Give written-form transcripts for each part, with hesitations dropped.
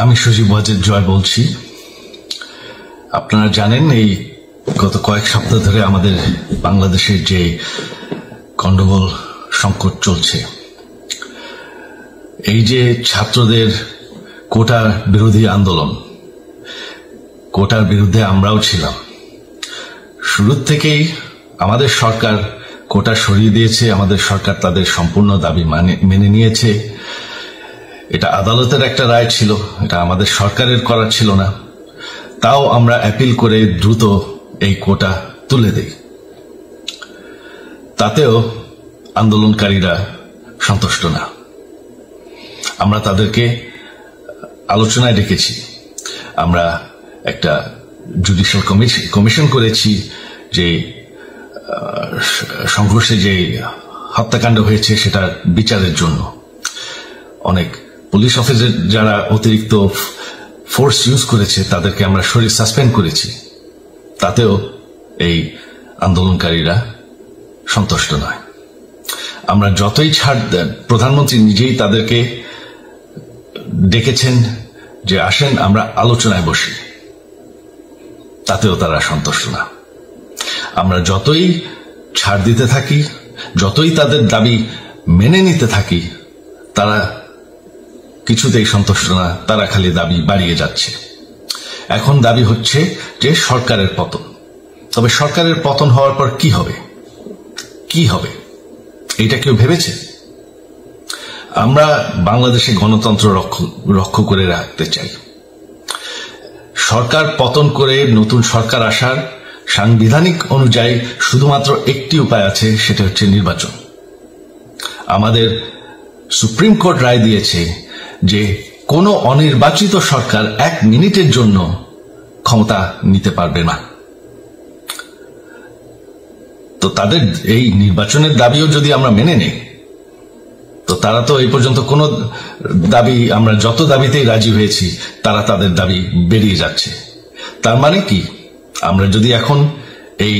আমি সজীব ওয়াজেদ জয় বলছি। আপনারা জানেন এই গত কয়েক সপ্তাহ ধরে আমাদের বাংলাদেশের যে গন্ডগোল সংকট চলছে, এই যে ছাত্রদের কোটার বিরোধী আন্দোলন, কোটার বিরুদ্ধে আমরাও ছিলাম। শুরু থেকেই আমাদের সরকার কোটা সরিয়ে দিয়েছে, আমাদের সরকার তাদের সম্পূর্ণ দাবি মেনে নিয়েছে। এটা আদালতের একটা রায় ছিল, এটা আমাদের সরকারের করা ছিল না। তাও আমরা অ্যাপিল করে দ্রুত এই কোটা তুলে দেই। তাতেও আন্দোলনকারীরা সন্তুষ্ট না। আমরা তাদেরকে আলোচনায় ডেকেছি, আমরা একটা জুডিশিয়াল কমিশন করেছি যে সংঘর্ষে যে হত্যাকাণ্ড হয়েছে সেটার বিচারের জন্য। অনেক পুলিশ অফিসার যারা অতিরিক্ত ফোর্স ইউজ করেছে তাদেরকে আমরা সাসপেন্ড করেছি। তাতেও এই আন্দোলনকারীরা সন্তুষ্ট নয়। আমরা যতই ছাড় দেন, প্রধানমন্ত্রী নিজেই তাদেরকে ডেকেছেন যে আসেন আমরা আলোচনায় বসি, তাতেও তারা সন্তুষ্ট না। আমরা যতই ছাড় দিতে থাকি, যতই তাদের দাবি মেনে নিতে থাকি, তারা কিছুতেই সন্তুষ্ট না, তারা খালি দাবি বাড়িয়ে যাচ্ছে। এখন দাবি হচ্ছে যে সরকারের পতন। তবে সরকারের পতন হওয়ার পর কি হবে, কি হবে এটা কেউ ভেবেছে? আমরা বাংলাদেশে গণতন্ত্র রক্ষা করে রাখতে চাই। সরকার পতন করে নতুন সরকার আসার সাংবিধানিক অনুযায়ী শুধুমাত্র একটি উপায় আছে, সেটা হচ্ছে নির্বাচন। আমাদের সুপ্রিম কোর্ট রায় দিয়েছে যে কোনো অনির্বাচিত সরকার 1 মিনিটের জন্য ক্ষমতা নিতে পারবে না। তো তাদের এই নির্বাচনের দাবিও যদি আমরা মেনে নেই, তো তারা তো এই পর্যন্ত কোনো দাবি, আমরা যত দাবিতেই রাজি হয়েছি তারা তাদের দাবি বেরিয়ে যাচ্ছে। তার মানে কি, আমরা যদি এখন এই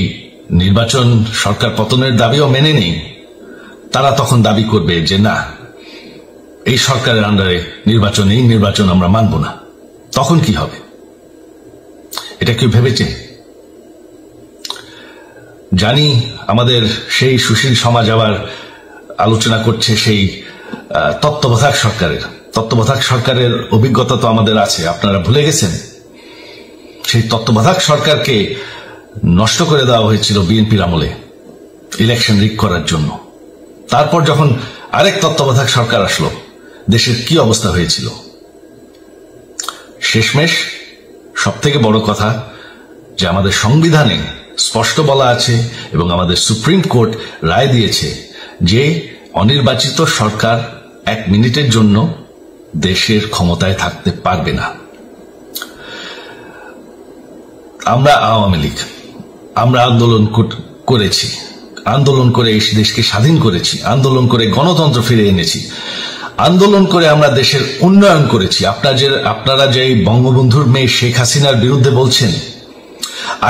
নির্বাচন সরকার পতনের দাবিও মেনে নেই, তারা তখন দাবি করবে যে না, এই সরকারের আন্ডারে এই নির্বাচন আমরা মানব না। তখন কি হবে এটা কেউ ভেবেছে? জানি আমাদের সেই সুশীল সমাজ আবার আলোচনা করছে সেই তত্ত্বাবধায়ক সরকারের অভিজ্ঞতা তো আমাদের আছে। আপনারা ভুলে গেছেন সেই তত্ত্বাবধায়ক সরকারকে নষ্ট করে দেওয়া হয়েছিল বিএনপির আমলে ইলেকশন রিগ করার জন্য। তারপর যখন আরেক তত্ত্বাবধায়ক সরকার আসলো, দেশের কি অবস্থা হয়েছিল। শেষমেশ সবথেকে বড় কথা যে আমাদের সংবিধানে স্পষ্ট বলা আছে এবং আমাদের সুপ্রিম কোর্ট রায় দিয়েছে যে অনির্বাচিত সরকার 1 মিনিটের জন্য দেশের ক্ষমতায় থাকতে পারবে না। আমরা আওয়ামী লীগ, আমরা আন্দোলন করেছি, আন্দোলন করে এই দেশকে স্বাধীন করেছি, আন্দোলন করে গণতন্ত্র ফিরে এনেছি, আন্দোলন করে আমরা দেশের উন্নয়ন করেছি। আপনারা যে বঙ্গবন্ধুর মেয়ে শেখ হাসিনার বিরুদ্ধে বলছেন,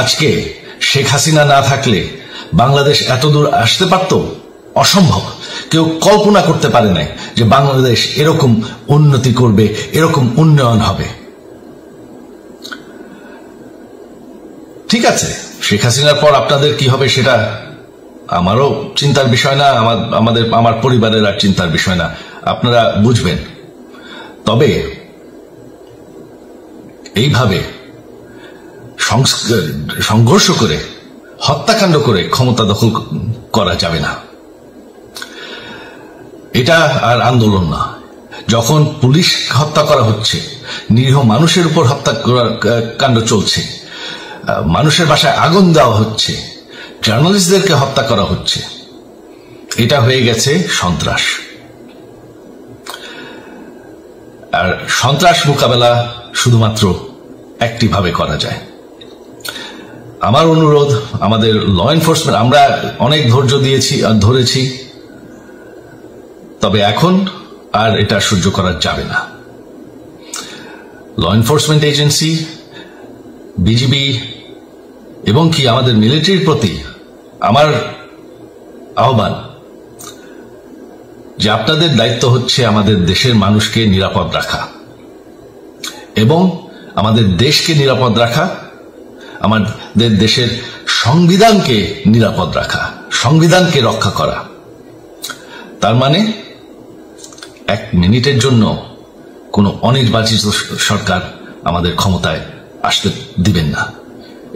আজকে শেখ হাসিনা না থাকলে বাংলাদেশ এতদূর আসতে পারত? অসম্ভব। কেউ কল্পনা করতে পারে না যে বাংলাদেশ এরকম উন্নতি করবে, এরকম উন্নয়ন হবে। ঠিক আছে, শেখ হাসিনার পর আপনাদের কি হবে সেটা আমারও চিন্তার বিষয় না, আমার পরিবারের আর চিন্তার বিষয় না, আপনারা বুঝবেন। তবে এইভাবে সংঘর্ষ করে, হত্যাকাণ্ড করে ক্ষমতা দখল করা যাবে না। এটা আর আন্দোলন না। যখন পুলিশ হত্যা করা হচ্ছে, নিরীহ মানুষের উপর হত্যাকাণ্ড চলছে, মানুষের বাসায় আগুন দেওয়া হচ্ছে, জার্নালিস্টদেরকে হত্যা করা হচ্ছে, এটা হয়ে গেছে সন্ত্রাস। আর সন্ত্রাস মোকাবেলা শুধুমাত্র একটি ভাবে করা যায়। আমার অনুরোধ, আমাদের ল এনফোর্সমেন্ট, আমরা অনেক ধৈর্য ধরেছি, তবে এখন আর এটা সহ্য করা যাবে না। ল এনফোর্সমেন্ট এজেন্সি, বিজিবি এবং কি আমাদের মিলিটারির প্রতি আমার আহ্বান যে আপনাদের দায়িত্ব হচ্ছে আমাদের দেশের মানুষকে নিরাপদ রাখা। এবং আমাদের দেশকে নিরাপদ রাখা, আমাদের দেশের সংবিধানকে নিরাপদ রাখা, সংবিধানকে রক্ষা করা। তার মানে 1 মিনিটের জন্য কোনো অনির্বাচিত সরকার আমাদের ক্ষমতায় আসতে দিবেন না।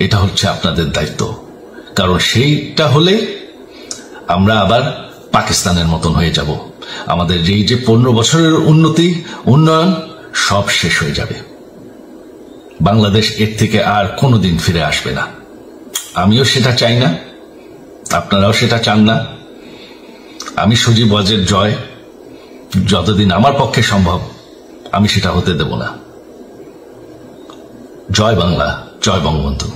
এটা হচ্ছে আপনাদের দায়িত্ব, কারণ সেইটা হলে আমরা আবার পাকিস্তানের মতন হয়ে যাব। আমাদের এই যে 15 বছরের উন্নয়ন সব শেষ হয়ে যাবে। বাংলাদেশ এর থেকে আর কোনোদিন ফিরে আসবে না। আমিও সেটা চাই না, আপনারাও সেটা চান না। আমি সজীব ওয়াজের জয় যতদিন আমার পক্ষে সম্ভব আমি সেটা হতে দেব না। জয় বাংলা, জয় বঙ্গবন্ধু।